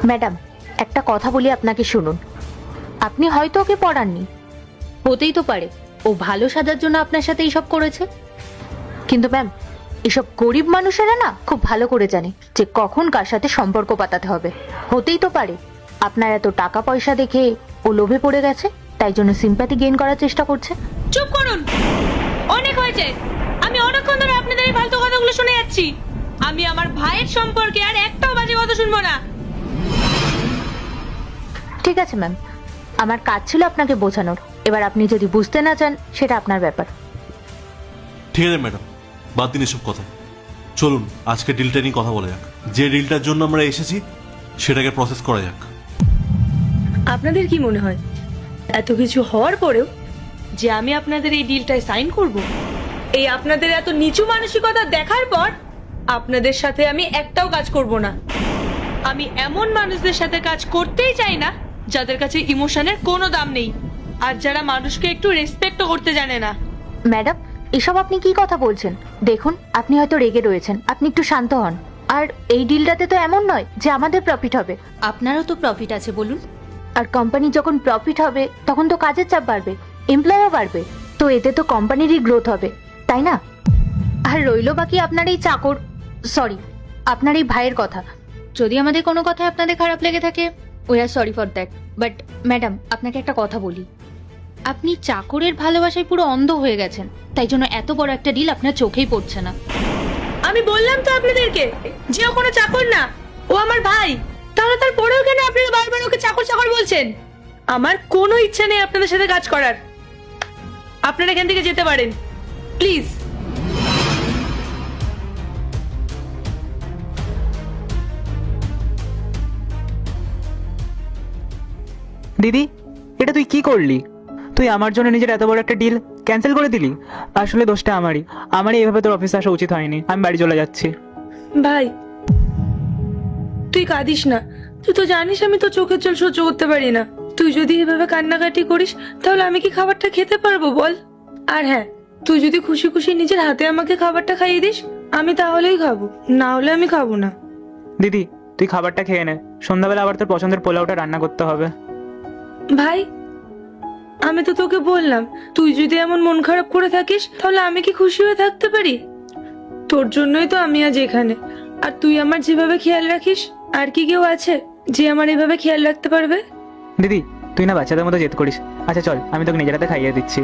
Madam, একটা কথা বলি আপনাকে, শুনুন। আপনি হয়তো ওকে পড়াননি, হতেই তো পারে ও ভালো সাজার জন্য আপনার সাথে এইসব করেছে। কিন্তু ম্যাম, এসব গরিব মানুষেরা না খুব ভালো করে জানে যে কখন কার সাথে সম্পর্ক পাতাতে হবে। হতেই তো পারে আপনার এত টাকা পয়সা দেখে ও লোভে পড়ে গেছে, তাই জন্য সিম্প্যাথি গেইন করার চেষ্টা করছে। চুপ করুন, অনেক হয়েছে। আমি অনেকক্ষণ ধরে আপনাদের এই ফালতু কথাগুলো শুনে যাচ্ছি। আমি আমার ভাইয়ের সম্পর্কে আর একটাও বাজে কথা শুনবো না। ঠিক আছে ম্যাম, আমার কাজ ছিল আপনাকে বোঝানোর। এবার আপনি যদি বুঝতে না চান সেটা আপনার ব্যাপার। ঠিক আছে ম্যাডাম, বাদ দিন এসব কথা। চলুন আজকে ডিলটা নিয়ে কথা বলা যাক। যে ডিলটার জন্য আমরা এসেছি সেটাকে প্রসেস করা যাক। আপনাদের কি মনে হয় এত কিছু হওয়ার পরেও যে আমি আপনাদের এই ডিলটায় সাইন করব? এই আপনাদের এত নিচু মানসিকতা দেখার পর আপনাদের সাথে আমি একটাও কাজ করব না। আমি এমন মানুষদের সাথে কাজ করতেই চাই না যাদের কাছে ইমোশনের কোনো দাম নেই, আর যারা মানুষকে একটু রেসপেক্টও করতে জানে না। ম্যাডাম, এসব আপনি কি কথা বলছেন? দেখুন, আপনি হয়তো রেগে রয়েছেন, আপনি একটু শান্ত হন। আর এই ডিলটাতে তো এমন নয় যে আমাদের প্রফিট হবে, আপনারও তো প্রফিট আছে বলুন। আর কোম্পানি যখন প্রফিট হবে তখন তো কাজের চাপ বাড়বে, এমপ্লয়ও বাড়বে, তো এতে তো কোম্পানিরই গ্রোথ হবে, তাই না? আর রইল বাকি আপনার এই চাকর, সরি, আপনার এই ভাইয়ের কথা। যদি আমাদের কোনো কথা আপনাদের খারাপ লেগে থাকে, we are sorry for that. But madam, আপনাকে একটা কথা বলি, আপনি চাকরের ভালোবাসায় পুরো অন্ধ হয়ে গেছেন, তাই জন্য এত বড় একটা ডিল আপনার চোখেই পড়ছে না। আমি বললাম তো আপনাদেরকে যে ও কোনো চাকর না, ও আমার ভাই। তাহলে তারপরেও কেন আপনারা বারবার ওকে চাকর চাকর বলছেন? আমার কোনো ইচ্ছা নেই আপনাদের সাথে কাজ করার। আপনারা এখান থেকে যেতে পারেন, প্লিজ। দিদি, এটা তুই কি করলি? তুই আমার জন্য নিজের এত বড় একটা ডিল ক্যান্সেল করে দিলি। আসলে দোষটা আমারই এইভাবে তোর অফিসে আসা উচিত হয়নি। আমি বাড়ি চলে যাচ্ছি। ভাই, তুই কাঁদিস না। তুই তো জানিস আমি তো চোখের জল সহ্য করতে পারি না। তুই যদি এভাবে কান্নাকাটি করিস তাহলে আমি কি খাবারটা খেতে পারবো বল? আর হ্যাঁ, তুই যদি খুশি খুশি নিজের হাতে আমাকে খাবারটা খাইয়ে দিস, আমি তাহলেই খাবো, না হলে আমি খাবো না। দিদি, তুই খাবারটা খেয়ে নে, সন্ধ্যাবেলা আবার তোর পছন্দের পোলাওটা রান্না করতে হবে। ভাই, আমি তো তোকে বললাম, তুই যদি এমন মন খারাপ করে থাকিস তাহলে আমি কি খুশি হয়ে থাকতে পারি? তোর জন্যই তো আমি আজ এখানে। আর তুই আমার যেভাবে খেয়াল রাখিস, আর কি কেউ আছে যে আমার এভাবে খেয়াল রাখতে পারবে? দিদি, তুই না বাচ্চাদের মতো জেদ করিস। আচ্ছা চল, আমি তোকে নিজের হাতে খাইয়ে দিচ্ছি।